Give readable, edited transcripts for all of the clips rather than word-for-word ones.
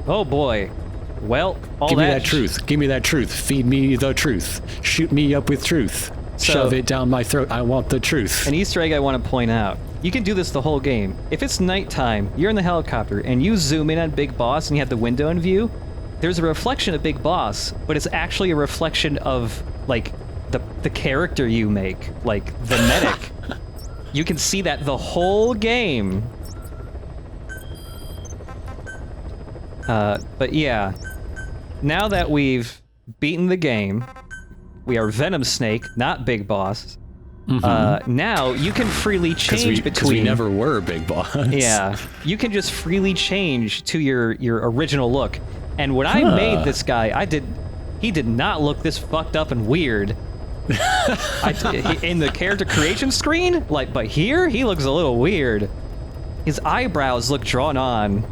Oh boy. Well, Give me that truth. Give me that truth. Feed me the truth. Shoot me up with truth. Shove it down my throat. I want the truth. An Easter egg I want to point out. You can do this the whole game. If it's nighttime, you're in the helicopter, and you zoom in on Big Boss and you have the window in view, there's a reflection of Big Boss, but it's actually a reflection of, like, the character you make, like, the medic. You can see that the whole game. But yeah. Now that we've beaten the game, we are Venom Snake, not Big Boss. Now you can freely change between. Because we never were Big Boss. Yeah, you can just freely change to your original look. And when I made this guy, he did not look this fucked up and weird. In the character creation screen, but here he looks a little weird. His eyebrows look drawn on.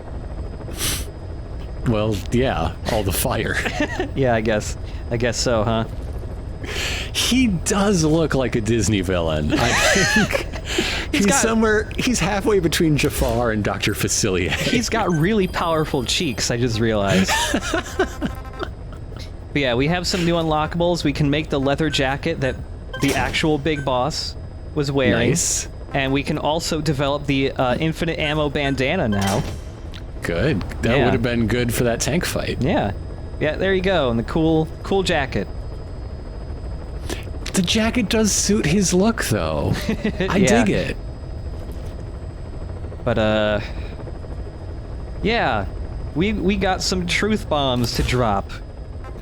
Well, yeah, all the fire. Yeah, I guess so, huh? He does look like a Disney villain. I think he's halfway between Jafar and Dr. Facilier. He's got really powerful cheeks, I just realized. But yeah, we have some new unlockables. We can make the leather jacket that the actual Big Boss was wearing. Nice. And we can also develop the infinite ammo bandana now. Good. That would have been good for that tank fight. Yeah. Yeah, there you go. And the cool jacket. The jacket does suit his look, though. I dig it. But, yeah. We got some truth bombs to drop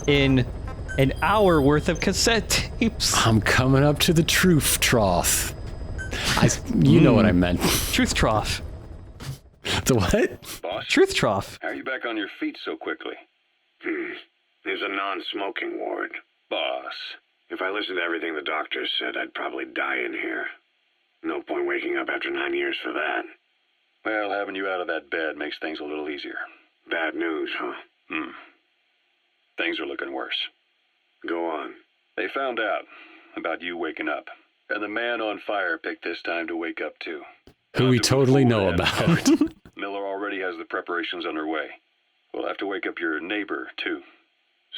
in an hour worth of cassette tapes. I'm coming up to the truth trough. You know what I meant. Truth trough. The what? Boss? Truth trough. How are you back on your feet so quickly? There's a non-smoking ward. Boss. If I listened to everything the doctors said, I'd probably die in here. No point waking up after 9 years for that. Well, having you out of that bed makes things a little easier. Bad news, huh? Things are looking worse. Go on. They found out about you waking up. And the man on fire picked this time to wake up, too. Who we totally know about. Miller already has the preparations underway. We'll have to wake up your neighbor, too.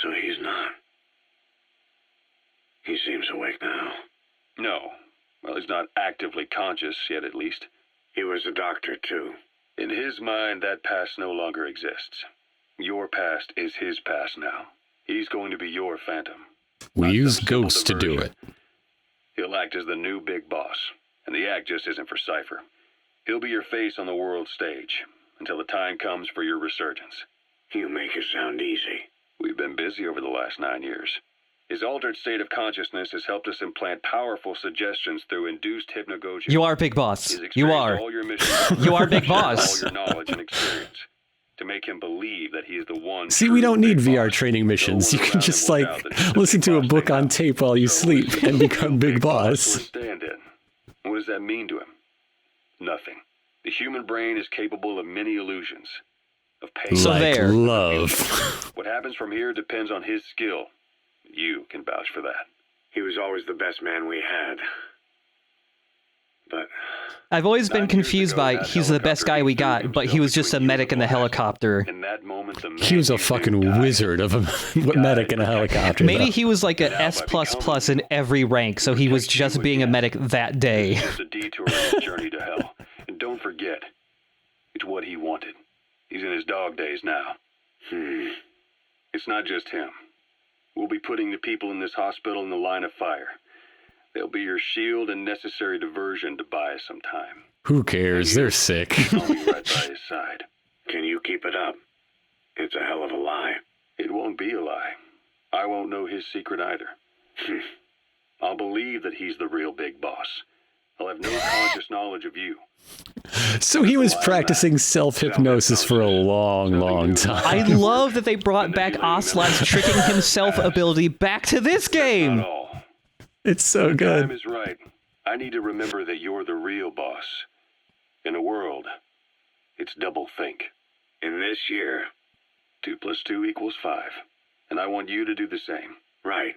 So he's not. He seems awake now. No. Well, he's not actively conscious yet, at least. He was a doctor, too. In his mind, that past no longer exists. Your past is his past now. He's going to be your phantom. We use ghosts to do it. He'll act as the new Big Boss, and the act just isn't for Cypher. He'll be your face on the world stage until the time comes for your resurgence. You make it sound easy. We've been busy over the last 9 years. His altered state of consciousness has helped us implant powerful suggestions through induced hypnagogia. You are Big Boss. You are. All your missions, you are Big Boss. all your knowledge and experience. To make him believe that he is the one. See, we don't need VR training missions. You can just, listen to a book on tape while you sleep and become Big Boss. Stand in. What does that mean to him? Nothing. The human brain is capable of many illusions. Of pain. So there. Love. What happens from here depends on his skill. You can vouch for that. He was always the best man we had. But I've always been confused by he's the best guy we got, but he was just a medic in the helicopter. In that moment, He was a fucking wizard of a medic in a helicopter. Maybe he was like a S++ in every rank, so he was just being a medic that day. It's a detour on his journey to hell. And don't forget, it's what he wanted. He's in his dog days now. It's not just him. We'll be putting the people in this hospital in the line of fire. They'll be your shield and necessary diversion to buy us some time. Who cares? They're sick. I'll be right by his side. Can you keep it up? It's a hell of a lie. It won't be a lie. I won't know his secret either. I'll believe that he's the real Big Boss. I'll have no conscious knowledge of you. So he was practicing self-hypnosis for a long, long time. I love that they brought back Ocelot's tricking himself ability back to this game. Not all. It's so The good. time is right. I need to remember that you're the real boss. In a world, it's double think. In this year. 2 + 2 = 5. And I want you to do the same. Right.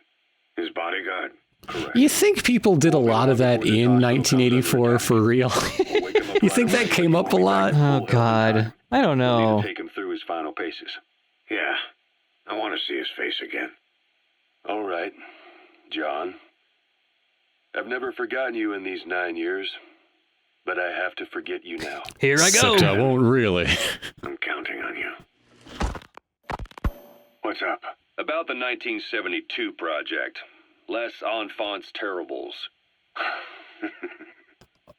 His bodyguard. Correct. You think people did a lot of that in 1984 for real? You think that came up a lot? Oh, God. I don't We'll need know. to take him through his final paces? Yeah, I want to see his face again. All right, John. I've never forgotten you in these 9 years, but I have to forget you now. Here I go. Except I won't really. I'm counting on you. What's up? About the 1972 project. Les Enfants Terribles.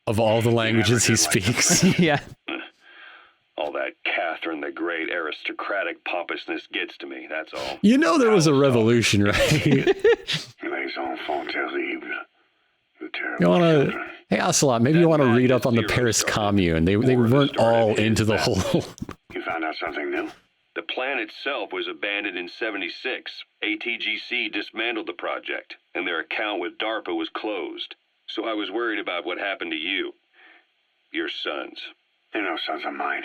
Of all the languages he speaks. Yeah. All that Catherine the Great aristocratic pompousness gets to me, that's all. You know there was a revolution, right? Les enfants terribles. The terrible You want to... children. Hey, Ocelot, maybe you want to read up on the Paris Commune. They weren't all into the whole... You found out something new? The plan itself was abandoned in 76. ATGC dismantled the project, and their account with DARPA was closed. So I was worried about what happened to you. Your sons. They're no sons of mine.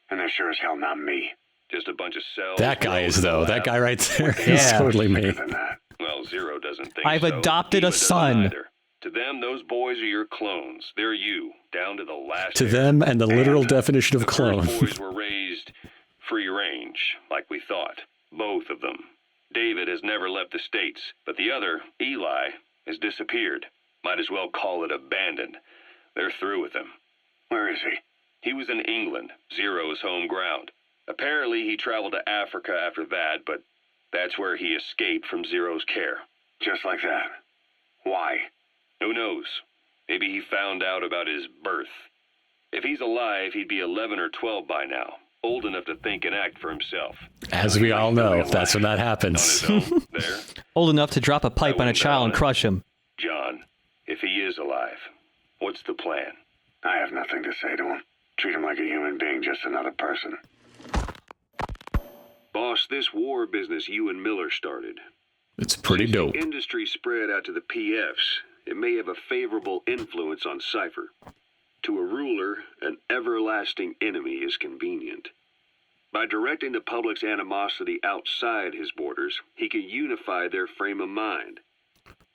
And they're sure as hell not me. Just a bunch of cells. That guy is, though. That guy right there is Yeah. totally me. Bigger than that. Well, Zero doesn't think I've so. adopted a Eva doesn't son. either. To them, those boys are your clones. They're you, down to the last To hair. them and the literal definition of The clone. first boys were raised free range, like we thought. Both of them. David has never left the States, but the other, Eli, has disappeared. Might as well call it abandoned. They're through with him. Where is he? He was in England, Zero's home ground. Apparently he traveled to Africa after that, but that's where he escaped from Zero's care. Just like that. Why? Who knows? Maybe he found out about his birth. If he's alive, he'd be 11 or 12 by now, old enough to think and act for himself. As we all know, that's when that On happens. his own, there. Old enough to drop a pipe on a child and crush him. John, if he is alive, what's the plan? I have nothing to say to him. Treat him like a human being, just another person. Boss, this war business you and Miller started. It's pretty Since dope. the industry spread out to the PFs, it may have a favorable influence on Cypher. To a ruler, an everlasting enemy is convenient. By directing the public's animosity outside his borders, he can unify their frame of mind.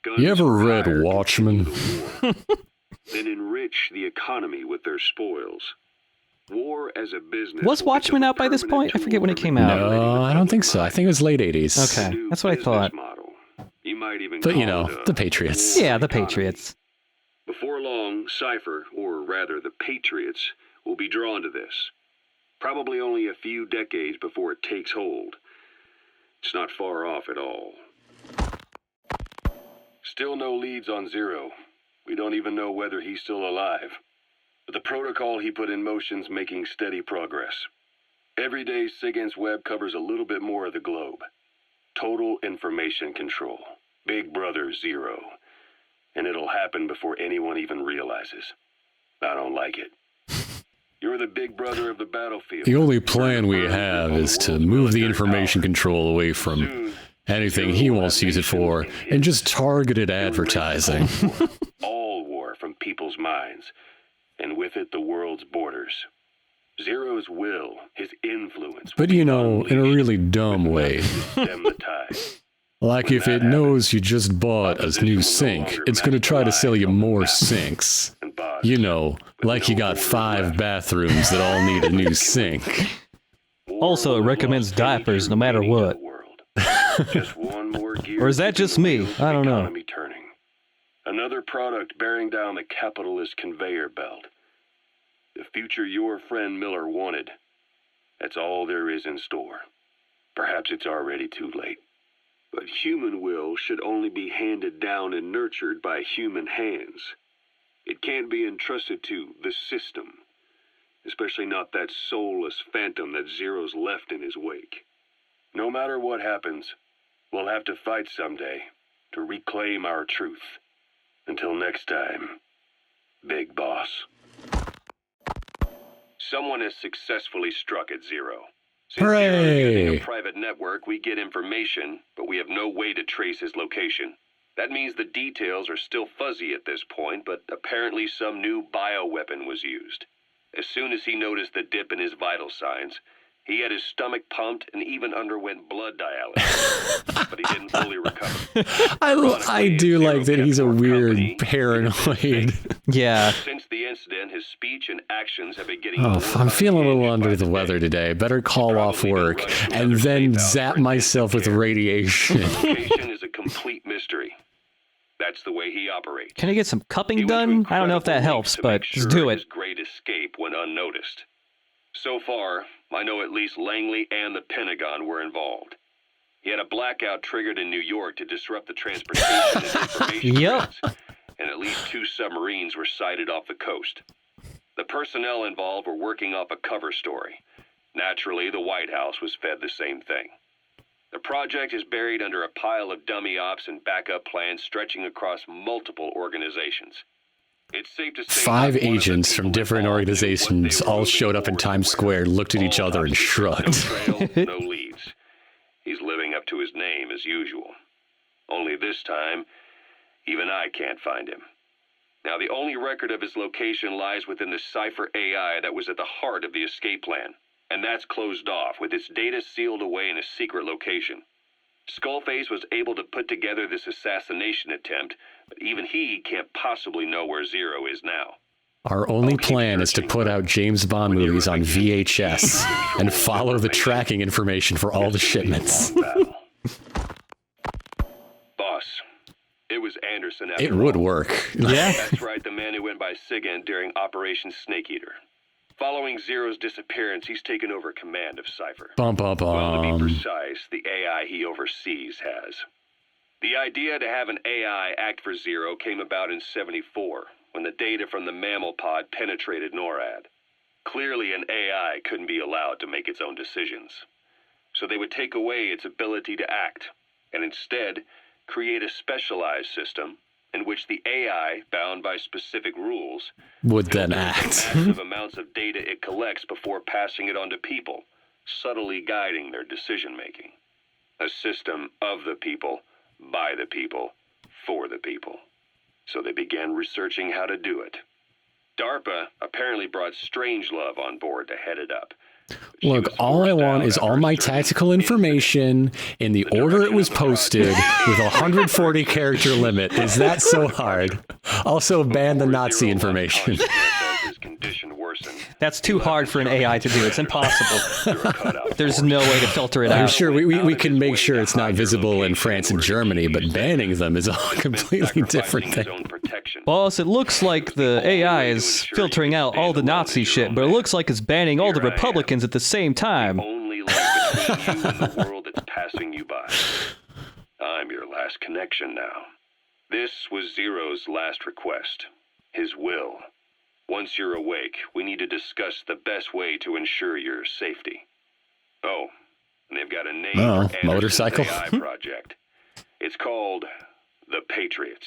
Guns You ever for read hire Watchmen? continue the war, then enrich the economy with their spoils. War as a business. Was will Watchmen become a out by this permanent point? I forget tool when it for came out. manipulating No, the I don't think public so. I mind. think it was late 80s. Okay. New That's what I business thought. Model. You might even But, you call know, it the Patriots. war Yeah, the economy. Patriots. Before long, Cypher, or rather the Patriots, will be drawn to this. Probably only a few decades before it takes hold. It's not far off at all. Still no leads on Zero. We don't even know whether he's still alive. But the protocol he put in motion's making steady progress. Every day, SIGINT's web covers a little bit more of the globe. Total information control. Big Brother Zero. And it'll happen before anyone even realizes. I don't like it. You're the big brother of the battlefield. The only plan we have is to move the information control away from anything he wants to use it for and just targeted advertising. All war from people's minds, and with it the world's borders. Zero's will, his influence. But you know, in a really dumb way. Stem the tide. Like if it knows you just bought a new sink, it's going to try to sell you more sinks. And boss, You know, like you got 5 bathrooms that all need a new sink. war Also, it will recommends lost any diapers no true matter meaning to what. the world. Just one more gear Or is that keeping just the me? wheels of I don't the know. economy turning. Another product bearing down the capitalist conveyor belt. The future your friend Miller wanted. That's all there is in store. Perhaps it's already too late. But human will should only be handed down and nurtured by human hands. It can't be entrusted to the system, especially not that soulless phantom that Zero's left in his wake. No matter what happens, we'll have to fight someday to reclaim our truth. Until next time, Big Boss. Someone has successfully struck at Zero. Since Zero is using Hooray! a private network, we get information, but we have no way to trace his location. That means the details are still fuzzy at this point, but apparently some new bioweapon was used. As soon as he noticed the dip in his vital signs, He had his stomach pumped and even underwent blood dialysis, but he didn't fully recover. I do like that he's a weird paranoid. Yeah. Since the incident, his speech and actions have been getting Oh, more I'm feeling a little unhinged under by the weather day. today. Better call off Probably work been rushed to and another then safe house zap for myself with intensive care. radiation. His location is a complete mystery. That's the way he operates. Can I get some He cupping went to done? I don't know if that incredible helps, lengths to but make just sure do his it. great escape went unnoticed. So far, I know at least Langley and the Pentagon were involved. He had a blackout triggered in New York to disrupt the transportation and information Yep. grids, and at least 2 submarines were sighted off the coast. The personnel involved were working off a cover story. Naturally, the White House was fed the same thing. The project is buried under a pile of dummy ops and backup plans stretching across multiple organizations. It's safe to say 5 not one of the agents from people different involved knew what organizations they were all moving showed up in forward Times with. Square, looked at each All other, and top shrugged. secret, no trail, no leads. He's living up to his name as usual. Only this time, even I can't find him. Now, the only record of his location lies within the Cypher AI that was at the heart of the escape plan, and that's closed off with its data sealed away in a secret location. Skullface was able to put together this assassination attempt, but even he can't possibly know where Zero is now. Our only plan is to put out James Bond movies on VHS and follow the tracking information for all the shipments. Boss, it was Anderson after It would all. work. Yeah. That's right, the man who went by SIGINT during Operation Snake Eater. Following Zero's disappearance, he's taken over command of Cypher. Bum, bum, Well, to be bum. precise, the AI he oversees has. The idea to have an AI act for Zero came about in '74, when the data from the mammal pod penetrated NORAD. Clearly, an AI couldn't be allowed to make its own decisions. So they would take away its ability to act, and instead create a specialized system in which the AI, bound by specific rules, Would then filters the act. massive amounts of data it collects before passing it on to people, subtly guiding their decision-making. A system of the people, by the people, for the people. So they began researching how to do it. DARPA apparently brought Strangelove on board to head it up. She Look, was all I forced want out is after all a my certain tactical incident. information in the order it was posted with a 140 character limit. Is that so hard? Also ban the Before Nazi Zero lost information. consciousness as his condition worsened, That's too hard for an AI to do. It's impossible. they're a cutout There's for it. no way to filter it I'm out. sure we can make sure it's not visible in France and Germany, but banning them is a completely different Sacrificing his thing. own protection. Boss, it looks like the AI is filtering out all the Nazi shit, but it looks like it's banning all the Here I am. Republicans at the same time. Only link between you and the world that's passing you by. I'm your last connection now. This was Zero's last request. His will. Once you're awake, we need to discuss the best way to ensure your safety. Oh, and they've got a name Oh, for Anderson's motorcycle? AI project. It's called The Patriots.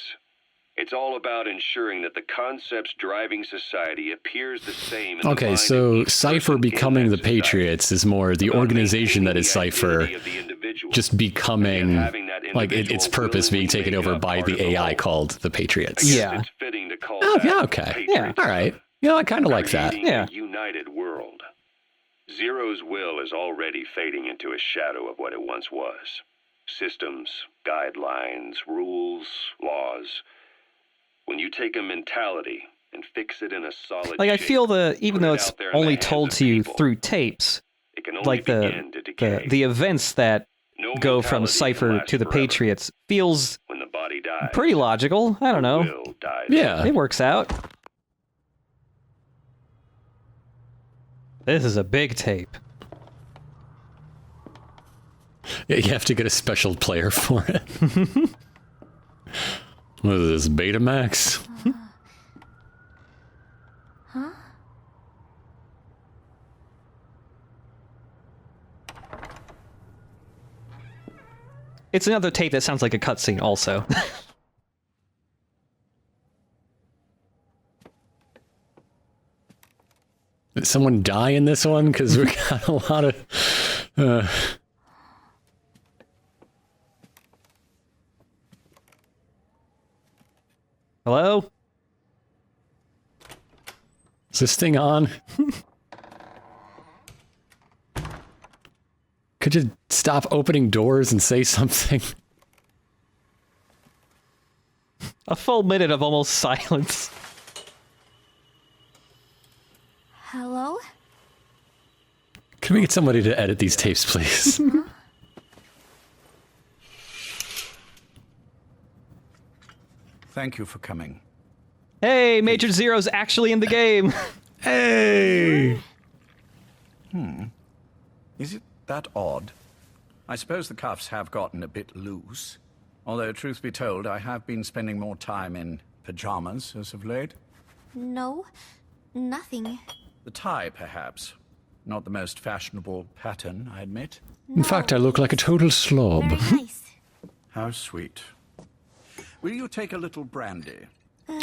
It's all about ensuring that the concepts driving society appears the same in the Okay, mind so of each Cypher person in becoming the that society. Patriots is more the About organization that maintaining is the Cypher identity of the individual. just becoming, And having that like, its individual purpose being willingly taken make over up by part of the AI whole. called the Patriots. I guess Yeah. it's fitting to call Oh, that yeah, okay. Patriots. All right. You know, I kind of like that. Creating Yeah. a united world. Zero's will is already fading into a shadow of what it once was. Systems, guidelines, rules, laws. When you take a mentality and fix it in a solid Like, I shape, feel even put though it it's out there in the only hands told of to you people, through tapes, it can only like begin to decay. the events that No go from mentality can Cypher last to the forever. Patriots feels When the body dies, pretty logical. I don't know. will dies. Yeah. It works out. This is a big tape. Yeah, you have to get a special player for it. What is this, Betamax? It's another tape that sounds like a cutscene also. Did someone die in this one? Because we got a lot of... Hello? Is this thing on? Could you stop opening doors and say something? A full minute of almost silence. Hello? Can we get somebody to edit these tapes, please? Thank you for coming. Hey, Major Zero's actually in the game. Hey! Is it that odd? I suppose the cuffs have gotten a bit loose. Although, truth be told, I have been spending more time in pajamas as of late. No, nothing. The tie, perhaps. Not the most fashionable pattern, I admit. In fact, I look like a total slob. Very nice. How sweet. Will you take a little brandy?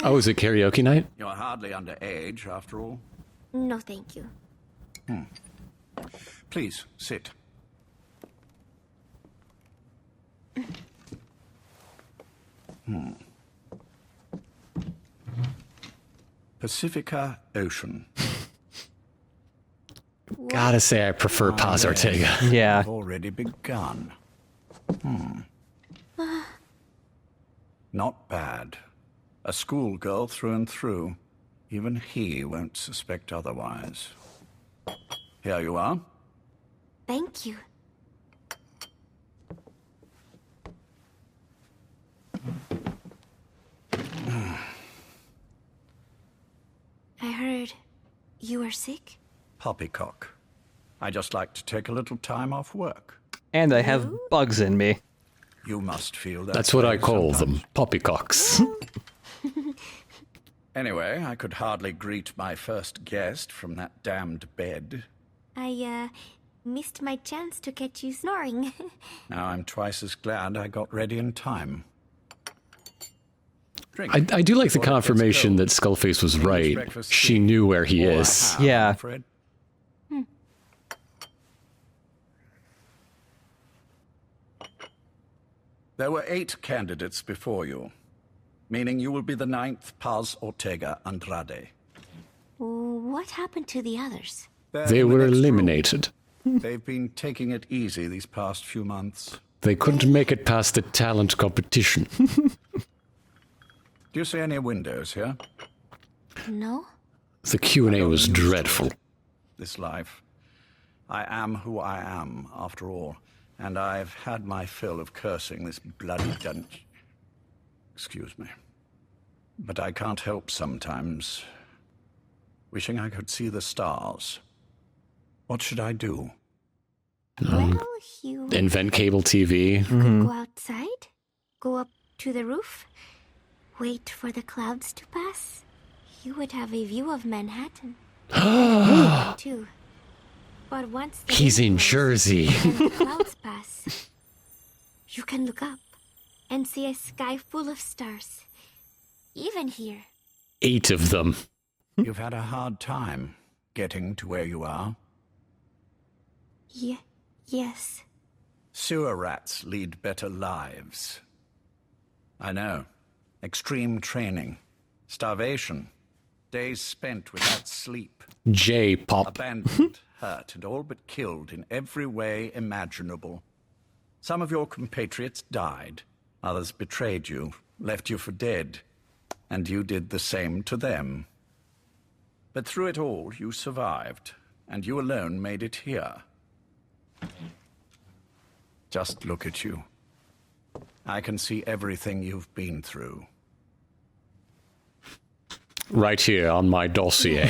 Oh, is it karaoke night? You're hardly underage, after all. No, thank you. Please, sit. Pacifica Ocean. Gotta say, I prefer Paz Ortega. Yeah. I've already begun. Not bad. A schoolgirl through and through. Even he won't suspect otherwise. Here you are. Thank you. I heard you were sick? Poppycock. I just like to take a little time off work. And I have bugs in me. You must feel that. That's what I way call sometimes. them, poppycocks. Anyway, I could hardly greet my first guest from that damned bed. I, missed my chance to catch you snoring. Now I'm twice as glad I got ready in time. Drink. I do like the Before it gets confirmation cold. that Skullface was English right. breakfast She tea. knew where he Or I is. have, Yeah. I'm afraid. There were 8 candidates before you, meaning you will be the 9th Paz Ortega Andrade. What happened to the others? They're They in the were next room. eliminated. They've been taking it easy these past few months. They couldn't make it past the talent competition. Do you see any windows here? No? The Q&A was dreadful. This life. I am who I am, after all, and I've had my fill of cursing this bloody dungeon. Excuse me. But I can't help sometimes wishing I could see the stars. What should I do? Well, you Invent cable TV. could go outside, go up to the roof, wait for the clouds to pass. You would have a view of Manhattan. Too. But once the He's wind in blows Jersey. and the clouds pass, you can look up and see a sky full of stars. Even here. 8 of them. You've had a hard time getting to where you are. Yes. Sewer rats lead better lives. I know. Extreme training. Starvation. Days spent without sleep. J-pop. Abandoned, hurt, and all but killed in every way imaginable. Some of your compatriots died. Others betrayed you, left you for dead. And you did the same to them. But through it all, you survived. And you alone made it here. Just look at you. I can see everything you've been through. Right here on my dossier.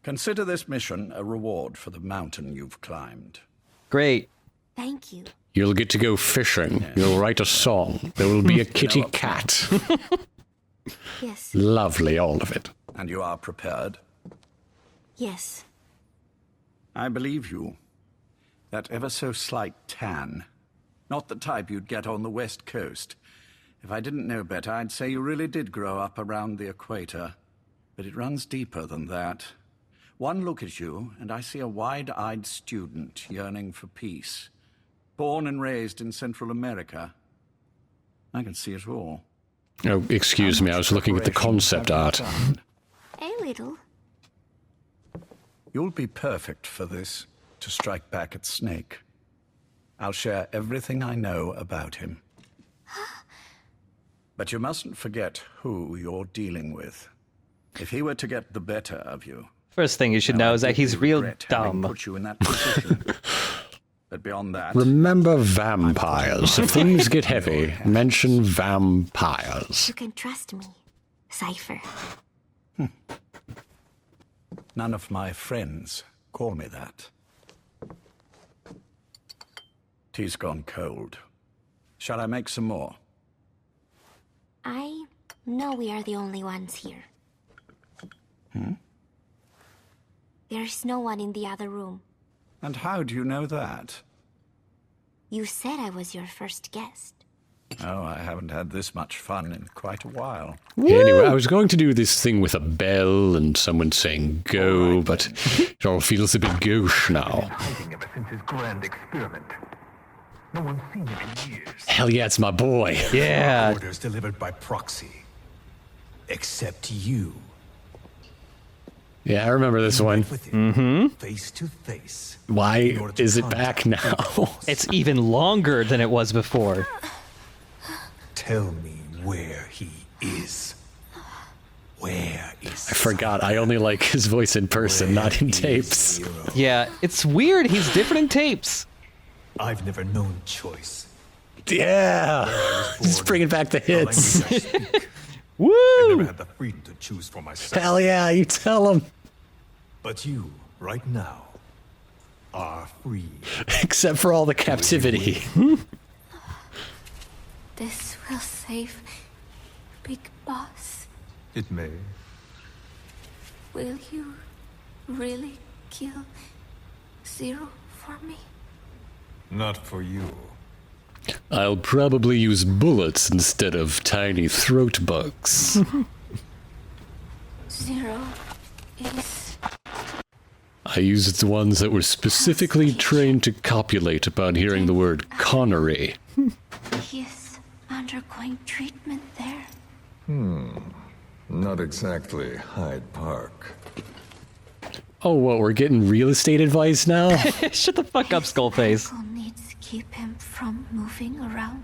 Consider this mission a reward for the mountain you've climbed. Great. Thank you. You'll get to go fishing. You'll write a song. There will be a kitty cat. Yes. Lovely, all of it. And you are prepared? Yes. I believe you. That ever so slight tan. Not the type you'd get on the West Coast. If I didn't know better, I'd say you really did grow up around the equator. But it runs deeper than that. One look at you, and I see a wide-eyed student yearning for peace. Born and raised in Central America. I can see it all. Oh, excuse me, I was looking at the concept art. A little. You'll be perfect for this, to strike back at Snake. I'll share everything I know about him. But you mustn't forget who you're dealing with. If he were to get the better of you... First thing you should know is that he's real dumb. Put you in that position. But beyond that... Remember vampires. If things get heavy, mention vampires. You can trust me, Cypher. None of my friends call me that. Tea's gone cold. Shall I make some more? I know we are the only ones here. There's no one in the other room. And how do you know that? You said I was your first guest. Oh, I haven't had this much fun in quite a while. Yeah, anyway, I was going to do this thing with a bell and someone saying go, but it all feels a bit gauche now. Hiding ever since his grand experiment. No one's seen him in years. Hell yeah, it's my boy. Yeah. Orders delivered by proxy. Except you. Yeah, I remember this one. Face to face. Why is it back now? It's even longer than it was before. Tell me where he is. Where is I forgot. I only like his voice in person, not in tapes. Yeah, it's weird. He's different in tapes. I've never known choice. Yeah. Just bringing back the hits. Woo! I never had the freedom to choose for myself. Hell yeah, you tell him. But you, right now, are free. Except for all the captivity. This will save Big Boss. It may. Will you really kill Zero for me? Not for you. I'll probably use bullets instead of tiny throat bugs. Zero is... I used the ones that were specifically trained to copulate upon hearing the word Connery. He is undergoing treatment there. Not exactly Hyde Park. Oh, what, we're getting real estate advice now? Shut the fuck up, Skullface. Medical needs to keep him from moving around.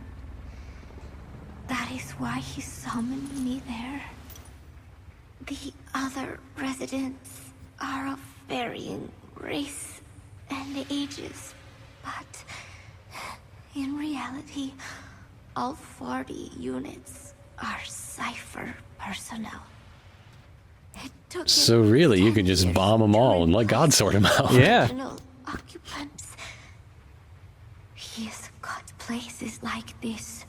That is why he summoned me there. The other residents are of varying race and ages, but in reality, all 40 units are Cypher personnel. It took So him really, you 10 can just years bomb them to all and let God replace sort them out. Yeah. original occupants. He's got places like this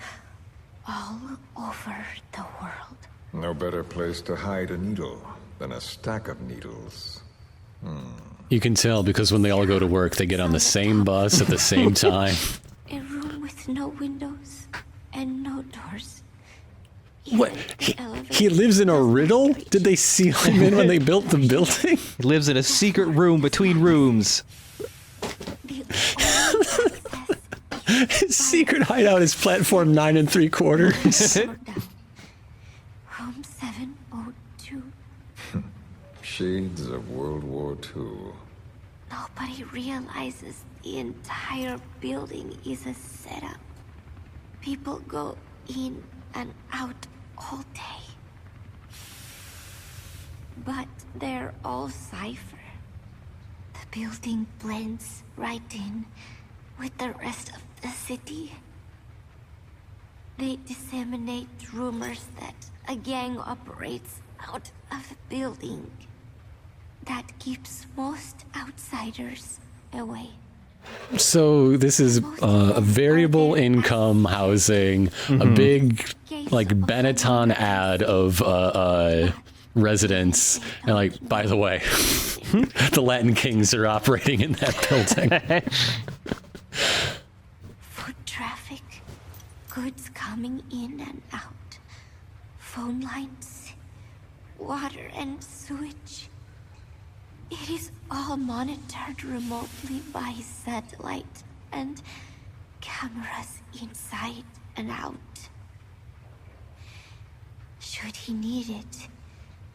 all over the world. No better place to hide a needle than a stack of needles. You can tell because when they all go to work, they get on the same bus at the same time. A room with no windows and no doors. What? Even the elevator He lives in a does not riddle? reach. Did they seal him in when they built the building? He lives in a secret room between rooms. The only access His secret hideout is platform 9 3/4. door down. Room 702. Shades of World War II. Nobody realizes the entire building is a setup. People go in and out all day. But they're all Cypher. The building blends right in with the rest of the city. They disseminate rumors that a gang operates out of the building. That keeps most outsiders away. So this is a variable income housing, a big like Benetton ad of residents, and like, by the way, the Latin Kings are operating in that building. Foot traffic, goods coming in and out, phone lines, water and sewage. It is all monitored remotely by satellite and cameras inside and out. Should he need it,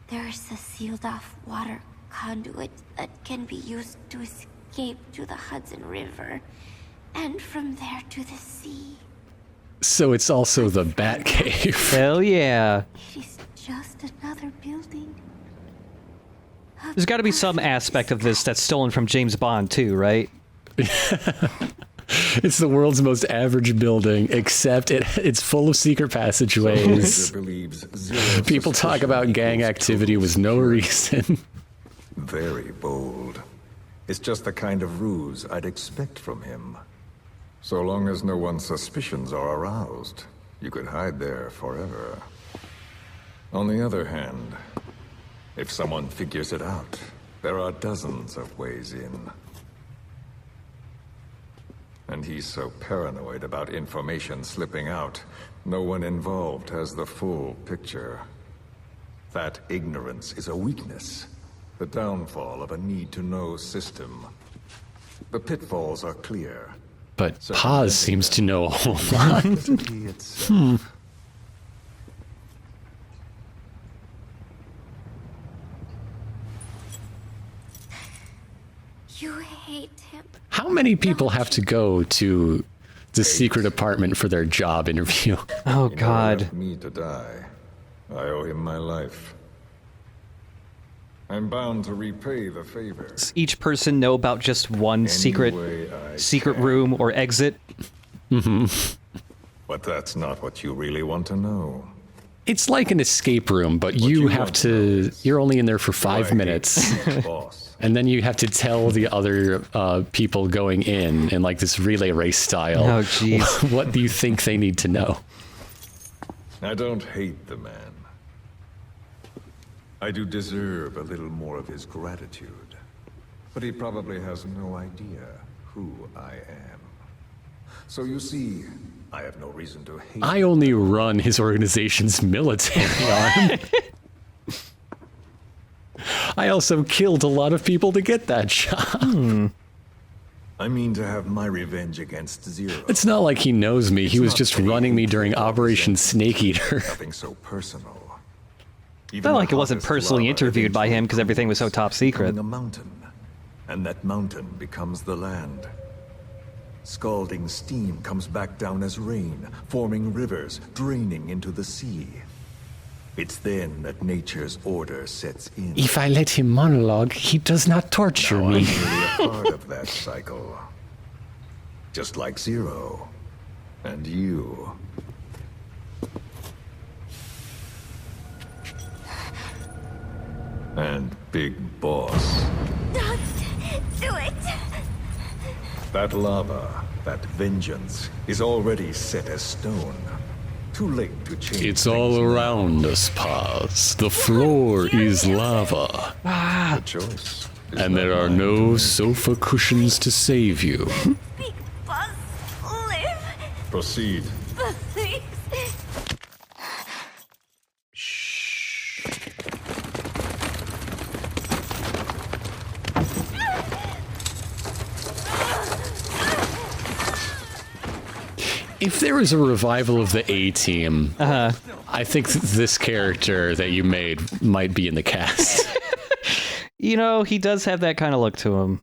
there's a sealed-off water conduit that can be used to escape to the Hudson River and from there to the sea. So it's also the Batcave. Hell yeah. It is just another building. There's got to be some aspect of this that's stolen from James Bond too, right? It's the world's most average building, except it's full of secret passageways. People talk about gang activity with no reason. Very bold. It's just the kind of ruse I'd expect from him. So long as no one's suspicions are aroused, you could hide there forever. On the other hand, if someone figures it out, there are dozens of ways in. And he's so paranoid about information slipping out, no one involved has the full picture. That ignorance is a weakness, the downfall of a need-to-know system. The pitfalls are clear. But Paz seems to know a whole lot. You hate him. How many people have to go to the secret apartment for their job interview? Oh, He God. never left me to die. I owe him my life. I'm bound to repay the favor. Does each person know about just one Any secret way I can. room or exit? But that's not what you really want to know. It's like an escape room, but What you you have want to know to... is You're only in there for Why 5 minutes. Boss. And then you have to tell the other people going in like this relay race style. Oh, jeez. What do you think they need to know? I don't hate the man. I do deserve a little more of his gratitude. But he probably has no idea who I am. So you see, I have no reason to hate I only run his organization's military arm. I also killed a lot of people to get that job. I mean to have my revenge against Zero. It's not like he knows me. He was not just any running me hatred during or Operation resentment. Snake Eater. Nothing so personal. It's not like it wasn't personally interviewed by him because everything was so top secret. A mountain, and that mountain becomes the land. Scalding steam comes back down as rain, forming rivers, draining into the sea. It's then that nature's order sets in. If I let him monologue, he does not torture Now I'm me. really a part of that cycle. Just like Zero. And you. And Big Boss. Don't do it. That lava, that vengeance, is already set as stone. Too late to change It's all things now. around us, Paz. The floor is lava. The choice is And there not are mine no to make. sofa cushions to save you. Big boss, live, Proceed. please. If there was a revival of the A-Team, I think this character that you made might be in the cast. You know, he does have that kind of look to him.